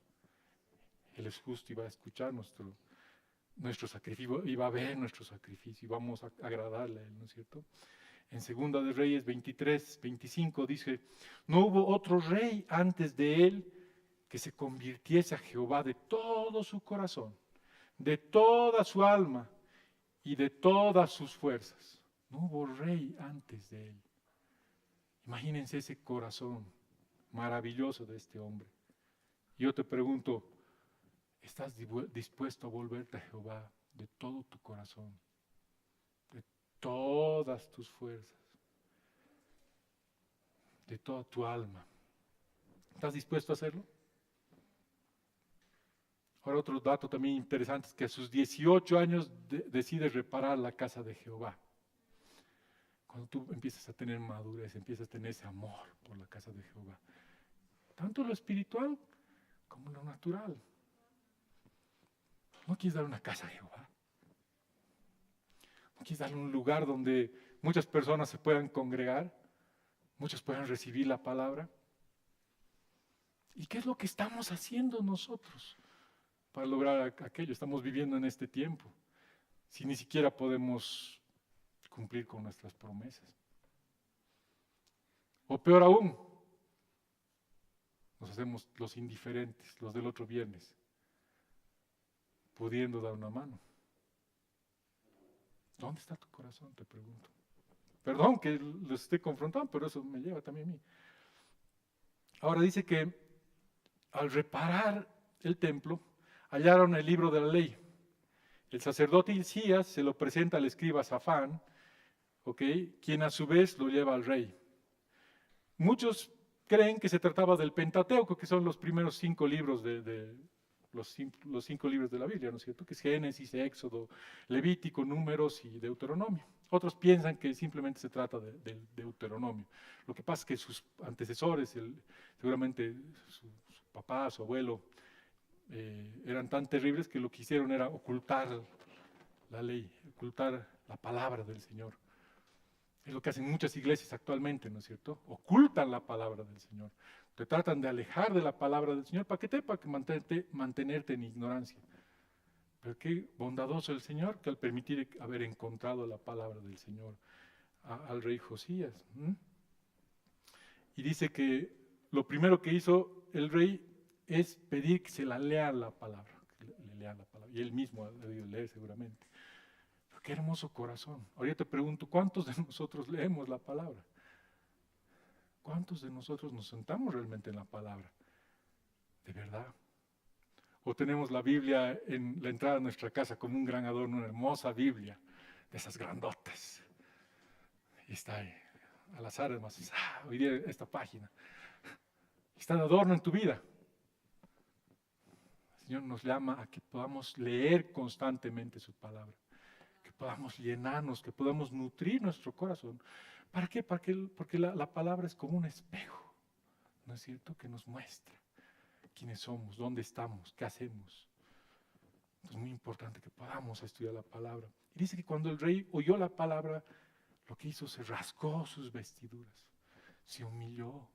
Él es justo y va a escuchar nuestro sacrificio, y va a ver nuestro sacrificio y vamos a agradarle a Él, ¿no es cierto? En 2 de Reyes 23, 25 dice, no hubo otro rey antes de él que se convirtiese a Jehová de todo su corazón, de toda su alma y de todas sus fuerzas. No hubo rey antes de él. Imagínense ese corazón maravilloso de este hombre. Yo te pregunto, ¿estás dispuesto a volverte a Jehová de todo tu corazón, de todas tus fuerzas, de toda tu alma? ¿Estás dispuesto a hacerlo? Ahora otro dato también interesante es que a sus 18 años decide reparar la casa de Jehová. Cuando tú empiezas a tener madurez, empiezas a tener ese amor por la casa de Jehová. Tanto lo espiritual como lo natural. ¿No quieres dar una casa a Jehová? ¿No quieres darle un lugar donde muchas personas se puedan congregar? Muchos puedan recibir la palabra. ¿Y qué es lo que estamos haciendo nosotros para lograr aquello? Estamos viviendo en este tiempo, si ni siquiera podemos cumplir con nuestras promesas. O peor aún, nos hacemos los indiferentes, los del otro viernes, pudiendo dar una mano. ¿Dónde está tu corazón? Te pregunto. Perdón que los esté confrontando, pero eso me lleva también a mí. Ahora dice que al reparar el templo, hallaron el libro de la ley. El sacerdote Hilcías se lo presenta al escriba Safán, quien a su vez lo lleva al rey. Muchos creen que se trataba del Pentateuco, que son los primeros 5 libros los 5 libros de la Biblia, ¿no es cierto? Que es Génesis, Éxodo, Levítico, Números y Deuteronomio. Otros piensan que simplemente se trata del Deuteronomio. Lo que pasa es que sus antecesores, seguramente su papá, su abuelo, eran tan terribles que lo que hicieron era ocultar la ley, ocultar la palabra del Señor. Es lo que hacen muchas iglesias actualmente, ¿no es cierto? Ocultan la palabra del Señor. Te tratan de alejar de la palabra del Señor. ¿Para qué? Para que mantenerte en ignorancia. Pero qué bondadoso el Señor que al permitir haber encontrado la palabra del Señor al rey Josías. Y dice que lo primero que hizo el rey es pedir que se la lean la palabra. Que le lean la palabra. Y él mismo ha debido leer seguramente. Pero qué hermoso corazón. Ahora te pregunto, ¿cuántos de nosotros leemos la palabra? ¿Cuántos de nosotros nos sentamos realmente en la palabra? ¿De verdad? O tenemos la Biblia en la entrada de nuestra casa como un gran adorno, una hermosa Biblia, de esas grandotas. Y está ahí, al azar además, hoy día esta página. Está de adorno en tu vida. El Señor nos llama a que podamos leer constantemente su palabra, que podamos llenarnos, que podamos nutrir nuestro corazón. ¿Para qué? Porque la palabra es como un espejo, ¿no es cierto?, que nos muestra quiénes somos, dónde estamos, qué hacemos. Es muy importante que podamos estudiar la palabra. Y dice que cuando el rey oyó la palabra, lo que hizo, se rasgó sus vestiduras, se humilló.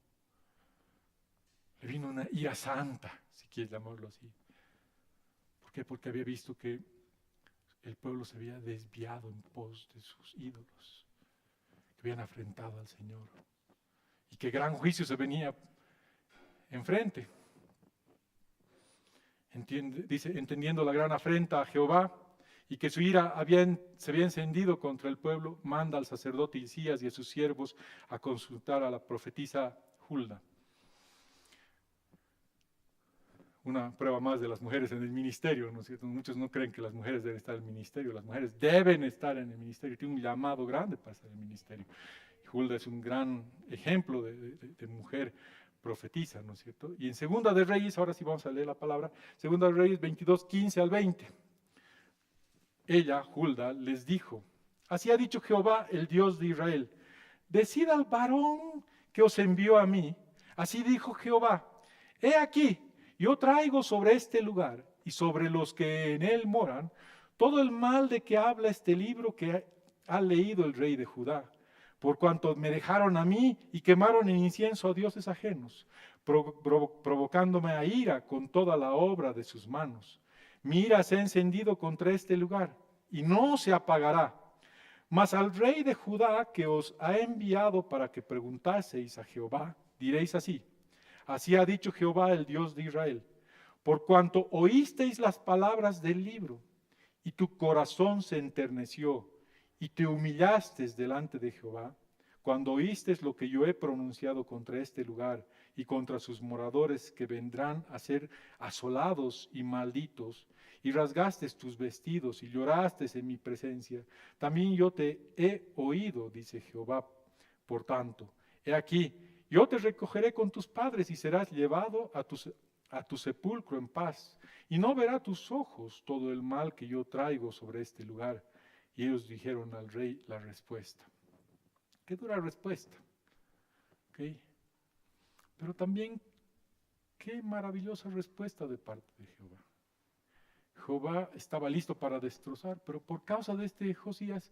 Le vino una ira santa, si quieres llamarlo así. ¿Por qué? Porque había visto que el pueblo se había desviado en pos de sus ídolos, que habían afrentado al Señor y que gran juicio se venía enfrente. Dice, entendiendo la gran afrenta a Jehová y que su ira se había encendido contra el pueblo, manda al sacerdote Hilcías y a sus siervos a consultar a la profetisa Hulda. Una prueba más de las mujeres en el ministerio, ¿no es cierto? Muchos no creen que las mujeres deben estar en el ministerio. Las mujeres deben estar en el ministerio, tienen un llamado grande para estar en el ministerio. Hulda es un gran ejemplo de mujer profetiza, ¿no es cierto? Y en Segunda de Reyes, ahora sí vamos a leer la palabra, Segunda de Reyes 22, 15 al 20. Ella, Hulda, les dijo, así ha dicho Jehová, el Dios de Israel, decid al varón que os envió a mí, así dijo Jehová, he aquí, yo traigo sobre este lugar y sobre los que en él moran, todo el mal de que habla este libro que ha leído el rey de Judá, por cuanto me dejaron a mí y quemaron en incienso a dioses ajenos, provocándome a ira con toda la obra de sus manos. Mi ira se ha encendido contra este lugar y no se apagará. Mas al rey de Judá que os ha enviado para que preguntaseis a Jehová, diréis así, así ha dicho Jehová el Dios de Israel, por cuanto oísteis las palabras del libro y tu corazón se enterneció, y te humillaste delante de Jehová, cuando oíste lo que yo he pronunciado contra este lugar y contra sus moradores que vendrán a ser asolados y malditos, y rasgaste tus vestidos y lloraste en mi presencia, también yo te he oído, dice Jehová. Por tanto, he aquí, yo te recogeré con tus padres y serás llevado a tus a tu sepulcro en paz, y no verá tus ojos todo el mal que yo traigo sobre este lugar. Y ellos dijeron al rey la respuesta. Qué dura respuesta. ¿Okay? Pero también qué maravillosa respuesta de parte de Jehová. Jehová estaba listo para destrozar, pero por causa de este Josías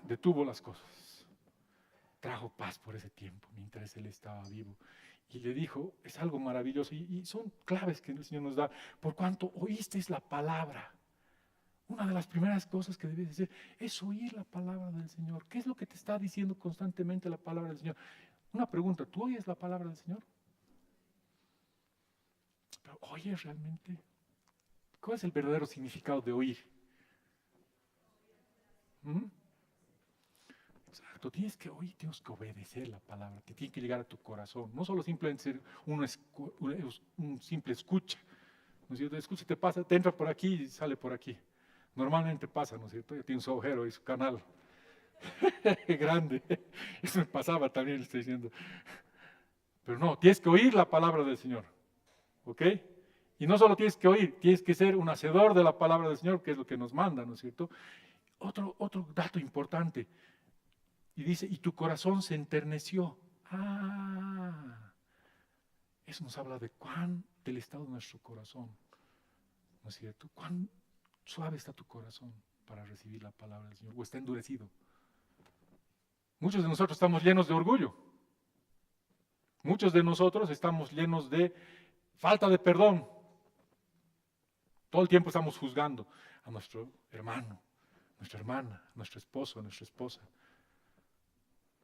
detuvo las cosas. Trajo paz por ese tiempo mientras él estaba vivo. Y le dijo, es algo maravilloso, y son claves que el Señor nos da. Por cuanto oísteis la palabra. Una de las primeras cosas que debes hacer es oír la palabra del Señor. ¿Qué es lo que te está diciendo constantemente la palabra del Señor? Una pregunta, ¿tú oyes la palabra del Señor? ¿Pero oyes realmente? ¿Cuál es el verdadero significado de oír? ¿Mm? Exacto, tienes que oír, tienes que obedecer la palabra, que tiene que llegar a tu corazón. No solo simplemente ser un simple escucha. ¿No es cierto? Escucha, te pasa, te entra por aquí y sale por aquí. Normalmente pasa, ¿no es cierto? Ya tiene su agujero y su canal grande. Eso me pasaba también, le estoy diciendo. Pero no, tienes que oír la palabra del Señor. ¿Ok? Y no solo tienes que oír, tienes que ser un hacedor de la palabra del Señor, que es lo que nos manda, ¿no es cierto? Otro dato importante. Y dice, y tu corazón se enterneció. Eso nos habla de del estado de nuestro corazón. ¿No es cierto? Cuán suave está tu corazón para recibir la palabra del Señor, o está endurecido. Muchos de nosotros estamos llenos de orgullo. Muchos de nosotros estamos llenos de falta de perdón. Todo el tiempo estamos juzgando a nuestro hermano, nuestra hermana, nuestro esposo, nuestra esposa.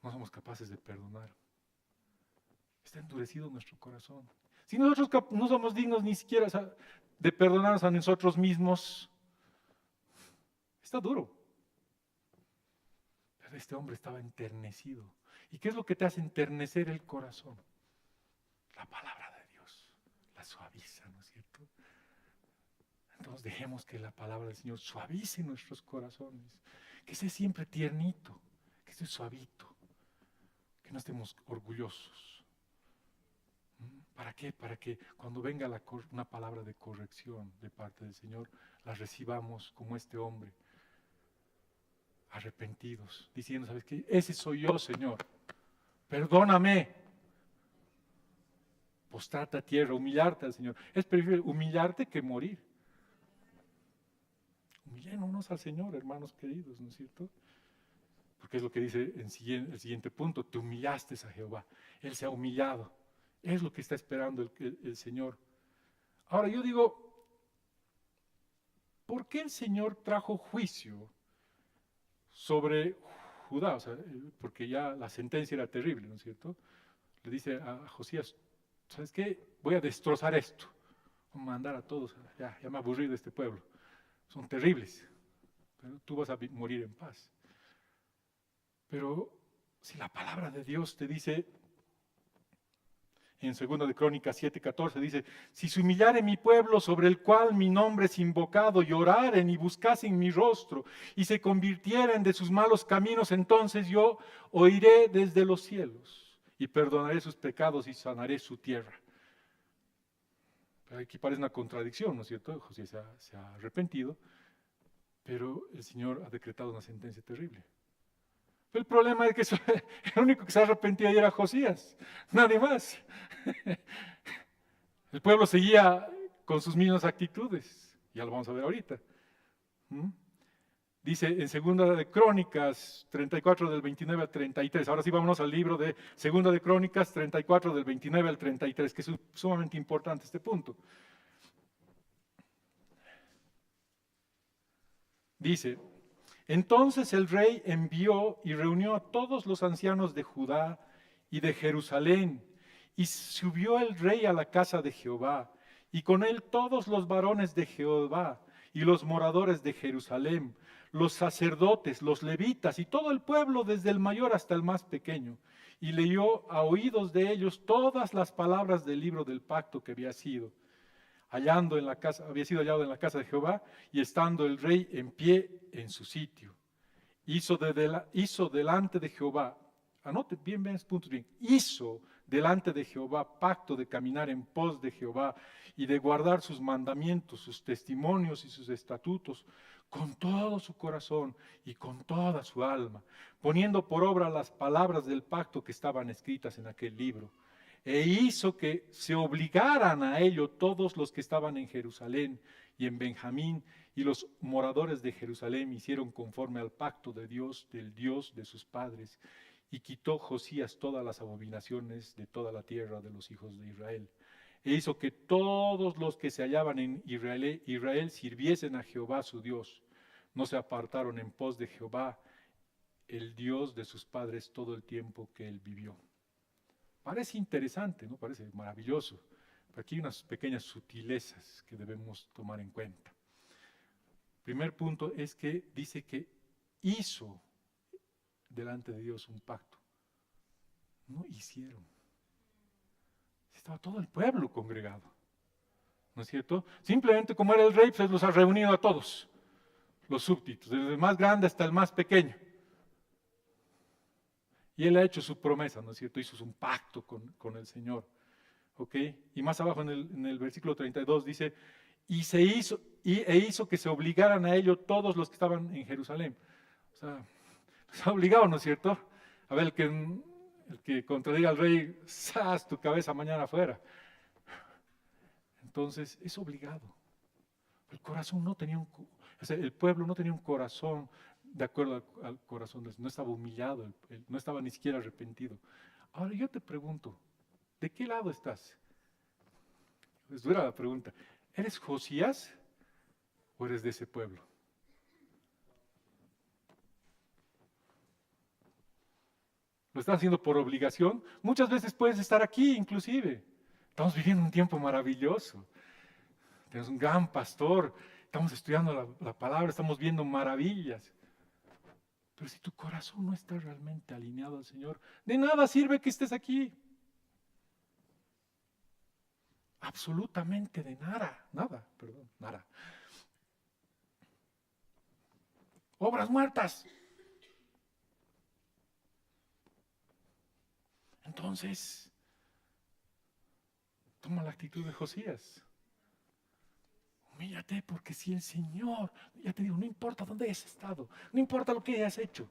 No somos capaces de perdonar. Está endurecido nuestro corazón. Si nosotros no somos dignos ni siquiera de perdonarnos a nosotros mismos, está duro. Pero este hombre estaba enternecido. ¿Y qué es lo que te hace enternecer el corazón? La palabra de Dios la suaviza, ¿no es cierto? Entonces dejemos que la palabra del Señor suavice nuestros corazones, que sea siempre tiernito, que esté suavito, que no estemos orgullosos. ¿Para qué? Para que cuando venga una palabra de corrección de parte del Señor, la recibamos como este hombre, arrepentidos, diciendo, ¿sabes qué? Ese soy yo, Señor, perdóname. Postrarte a tierra, humillarte al Señor. Es preferible humillarte que morir. Humillémonos al Señor, hermanos queridos, ¿no es cierto? Porque es lo que dice el siguiente punto, te humillaste a Jehová. Él se ha humillado. Es lo que está esperando el Señor. Ahora yo digo, ¿por qué el Señor trajo juicio sobre Judá? O sea, porque ya la sentencia era terrible, ¿no es cierto? Le dice a Josías, ¿sabes qué? Voy a destrozar esto. Voy a mandar a todos, ya me he aburrido de este pueblo. Son terribles, pero tú vas a morir en paz. Pero si la palabra de Dios te dice, en 2 de Crónicas 7:14, dice, si se humillare mi pueblo sobre el cual mi nombre es invocado, y oraren y buscasen mi rostro, y se convirtieren de sus malos caminos, entonces yo oiré desde los cielos, y perdonaré sus pecados y sanaré su tierra. Pero aquí parece una contradicción, ¿no es cierto? José se ha arrepentido, pero el Señor ha decretado una sentencia terrible. Pero el problema es que el único que se arrepentía era Josías, nadie más. El pueblo seguía con sus mismas actitudes, ya lo vamos a ver ahorita. Dice en 2 de Crónicas 34 del 29 al 33, ahora sí vámonos al libro de 2 de Crónicas 34 del 29 al 33, que es sumamente importante este punto. Dice, entonces el rey envió y reunió a todos los ancianos de Judá y de Jerusalén, y subió el rey a la casa de Jehová, y con él todos los varones de Jehová y los moradores de Jerusalén, los sacerdotes, los levitas y todo el pueblo desde el mayor hasta el más pequeño, y leyó a oídos de ellos todas las palabras del libro del pacto que había sido había sido hallado en la casa de Jehová, y estando el rey en pie en su sitio, hizo delante de Jehová, anote bien, bien, puntos bien, hizo delante de Jehová, pacto de caminar en pos de Jehová y de guardar sus mandamientos, sus testimonios y sus estatutos con todo su corazón y con toda su alma, poniendo por obra las palabras del pacto que estaban escritas en aquel libro. E hizo que se obligaran a ello todos los que estaban en Jerusalén y en Benjamín, y los moradores de Jerusalén hicieron conforme al pacto de Dios, del Dios de sus padres, y quitó Josías todas las abominaciones de toda la tierra de los hijos de Israel. E hizo que todos los que se hallaban en Israel sirviesen a Jehová su Dios. No se apartaron en pos de Jehová, el Dios de sus padres, todo el tiempo que él vivió. Parece interesante, ¿no? Parece maravilloso. Pero aquí hay unas pequeñas sutilezas que debemos tomar en cuenta. Primer punto es que dice que hizo delante de Dios un pacto. No hicieron. Estaba todo el pueblo congregado. ¿No es cierto? Simplemente como era el rey, pues los ha reunido a todos, los súbditos, desde el más grande hasta el más pequeño. Y él ha hecho su promesa, ¿no es cierto? Hizo un pacto con el Señor. ¿Ok? Y más abajo en el versículo 32 dice, e hizo que se obligaran a ello todos los que estaban en Jerusalén. O sea, los ha obligado, ¿no es cierto? A ver, el que contradiga al rey, ¡zas! Tu cabeza mañana afuera. Entonces, es obligado. El corazón no tenía el pueblo no tenía un corazón de acuerdo al corazón de Dios. No estaba humillado, no estaba ni siquiera arrepentido. Ahora yo te pregunto, ¿de qué lado estás? Es dura la pregunta. ¿Eres Josías o eres de ese pueblo? ¿Lo estás haciendo por obligación? Muchas veces puedes estar aquí inclusive. Estamos viviendo un tiempo maravilloso. Tenemos un gran pastor, estamos estudiando la palabra, estamos viendo maravillas. Pero si tu corazón no está realmente alineado al Señor, de nada sirve que estés aquí. Absolutamente de nada, nada. Obras muertas. Entonces, toma la actitud de Josías. Humíllate, porque si el Señor, ya te digo, no importa dónde hayas estado, no importa lo que hayas hecho,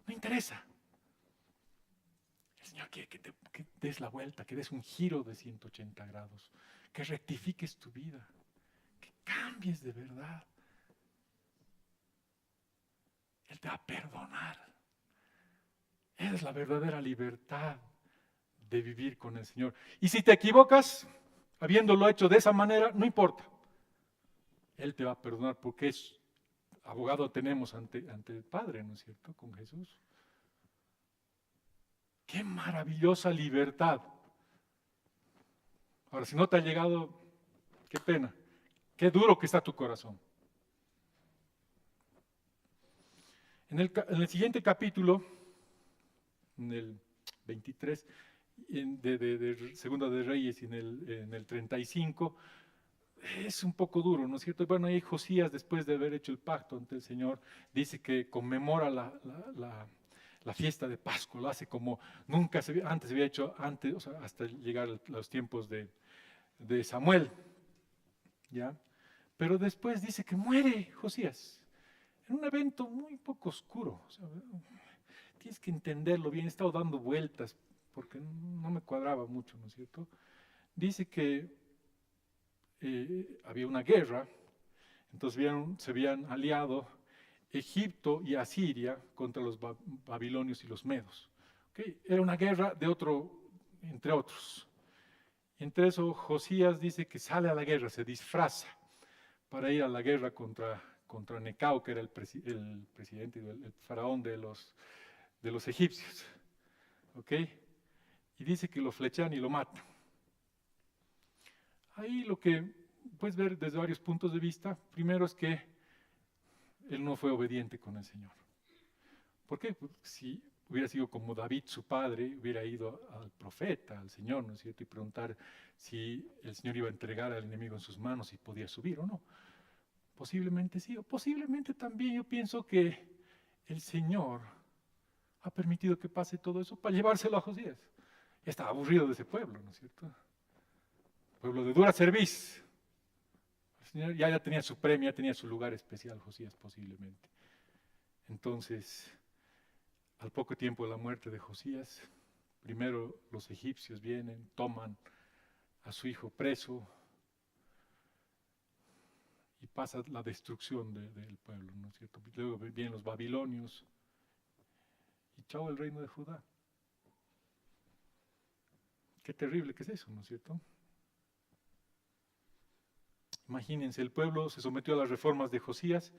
no interesa. El Señor quiere que des la vuelta, que des un giro de 180 grados, que rectifiques tu vida, que cambies de verdad. Él te va a perdonar. Esa es la verdadera libertad de vivir con el Señor. Y si te equivocas, habiéndolo hecho de esa manera, no importa. Él te va a perdonar porque es abogado tenemos ante el Padre, ¿no es cierto? Con Jesús. ¡Qué maravillosa libertad! Ahora, si no te ha llegado, qué pena, qué duro que está tu corazón. En el siguiente capítulo, en el 23, de Segunda de Reyes, y en el 35, es un poco duro, ¿no es cierto? Bueno, ahí Josías, después de haber hecho el pacto ante el Señor, dice que conmemora la fiesta de Pascua, lo hace como nunca antes se había hecho, o sea, hasta llegar a los tiempos de Samuel, ¿ya? Pero después dice que muere Josías, en un evento muy poco oscuro. O sea, tienes que entenderlo bien, he estado dando vueltas porque no me cuadraba mucho, ¿no es cierto? Dice que había una guerra, entonces se habían aliado Egipto y Asiria contra los babilonios y los medos. ¿Okay? Era una guerra entre otros. Entre eso Josías dice que sale a la guerra, se disfraza para ir a la guerra contra Necao, que era el presidente, el faraón de los egipcios. ¿Ok? Y dice que lo flechan y lo matan. Ahí lo que puedes ver desde varios puntos de vista, primero es que él no fue obediente con el Señor. ¿Por qué? Pues si hubiera sido como David, su padre, hubiera ido al profeta, al Señor, ¿no es cierto? Y preguntar si el Señor iba a entregar al enemigo en sus manos y podía subir o no. Posiblemente sí, o posiblemente también yo pienso que el Señor ha permitido que pase todo eso para llevárselo a Josías. Estaba aburrido de ese pueblo, ¿no es cierto? Pueblo de dura cerviz. El Señor ya tenía su premio, ya tenía su lugar especial, Josías posiblemente. Entonces, al poco tiempo de la muerte de Josías, primero los egipcios vienen, toman a su hijo preso y pasa la destrucción del pueblo, ¿no es cierto? Luego vienen los babilonios y chao el reino de Judá. Qué terrible que es eso, ¿no es cierto? Imagínense, el pueblo se sometió a las reformas de Josías,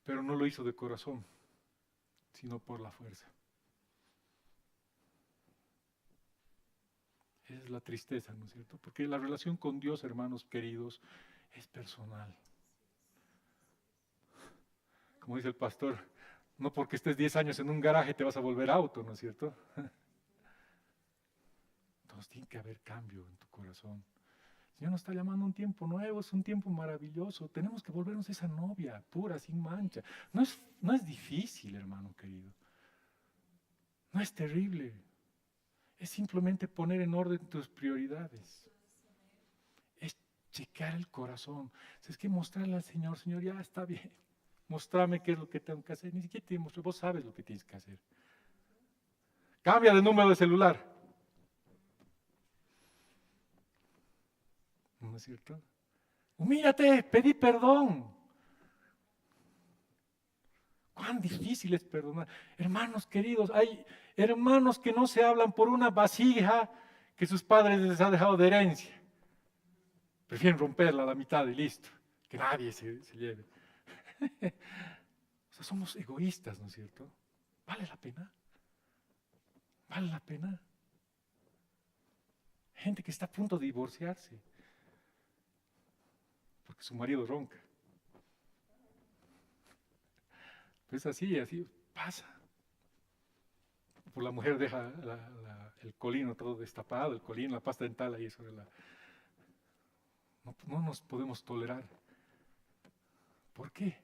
pero no lo hizo de corazón, sino por la fuerza. Esa es la tristeza, ¿no es cierto? Porque la relación con Dios, hermanos queridos, es personal. Como dice el pastor, no porque estés 10 años en un garaje te vas a volver auto, ¿no es cierto? Entonces tiene que haber cambio en tu corazón. El Señor nos está llamando a un tiempo nuevo, es un tiempo maravilloso. Tenemos que volvernos esa novia pura, sin mancha. No es difícil, hermano querido. No es terrible. Es simplemente poner en orden tus prioridades. Es checar el corazón. Es que mostrarle al Señor, Señor, ya está bien. Mostrame qué es lo que tengo que hacer. Ni siquiera te muestro, vos sabes lo que tienes que hacer. Cambia de número de celular. ¿No es cierto? Humíllate, pedí perdón. Cuán difícil es perdonar. Hermanos queridos, hay hermanos que no se hablan por una vasija que sus padres les han dejado de herencia. Prefieren romperla a la mitad y listo. Que nadie se lleve. O sea, somos egoístas, ¿no es cierto? ¿Vale la pena? ¿Vale la pena? Gente que está a punto de divorciarse porque su marido ronca. Pues así pasa. Por la mujer deja el colino todo destapado, el colino, la pasta dental ahí sobre la... No nos podemos tolerar. ¿Por qué?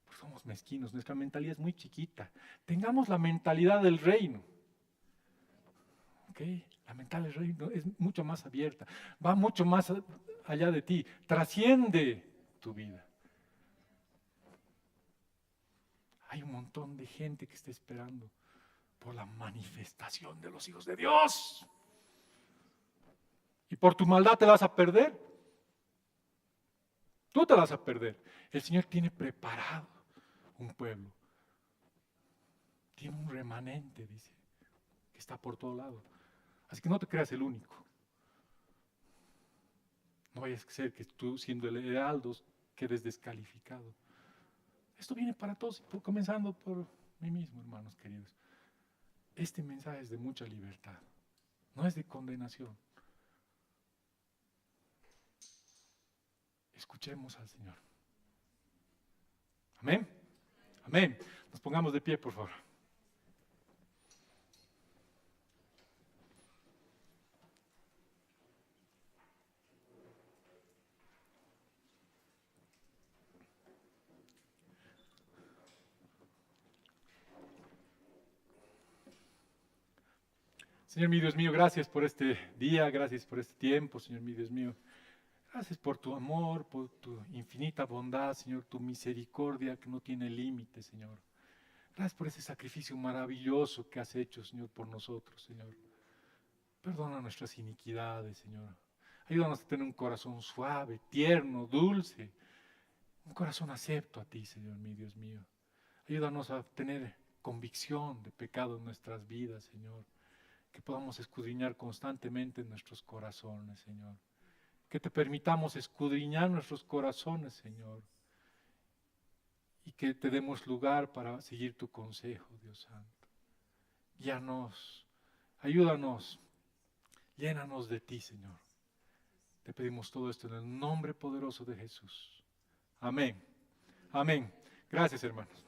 Pues somos mezquinos, nuestra mentalidad es muy chiquita. Tengamos la mentalidad del reino. ¿Ok? La mentalidad del reino es mucho más abierta, va mucho más allá de ti, trasciende tu vida. Hay un montón de gente que está esperando por la manifestación de los hijos de Dios. Y por tu maldad te vas a perder. Tú te vas a perder. El Señor tiene preparado un pueblo. Tiene un remanente, dice, que está por todo lado. Así que no te creas el único. No vayas a ser que tú, siendo el heraldo, quedes descalificado. Esto viene para todos, comenzando por mí mismo, hermanos queridos. Este mensaje es de mucha libertad, no es de condenación. Escuchemos al Señor. Amén. Amén. Nos pongamos de pie, por favor. Señor mi Dios mío, gracias por este día, gracias por este tiempo, Señor mi Dios mío. Gracias por tu amor, por tu infinita bondad, Señor, tu misericordia que no tiene límite, Señor. Gracias por ese sacrificio maravilloso que has hecho, Señor, por nosotros, Señor. Perdona nuestras iniquidades, Señor. Ayúdanos a tener un corazón suave, tierno, dulce. Un corazón acepto a ti, Señor mi Dios mío. Ayúdanos a tener convicción de pecado en nuestras vidas, Señor. Que podamos escudriñar constantemente nuestros corazones, Señor. Que te permitamos escudriñar nuestros corazones, Señor. Y que te demos lugar para seguir tu consejo, Dios Santo. Guíanos, ayúdanos, llénanos de ti, Señor. Te pedimos todo esto en el nombre poderoso de Jesús. Amén. Amén. Gracias, hermanos.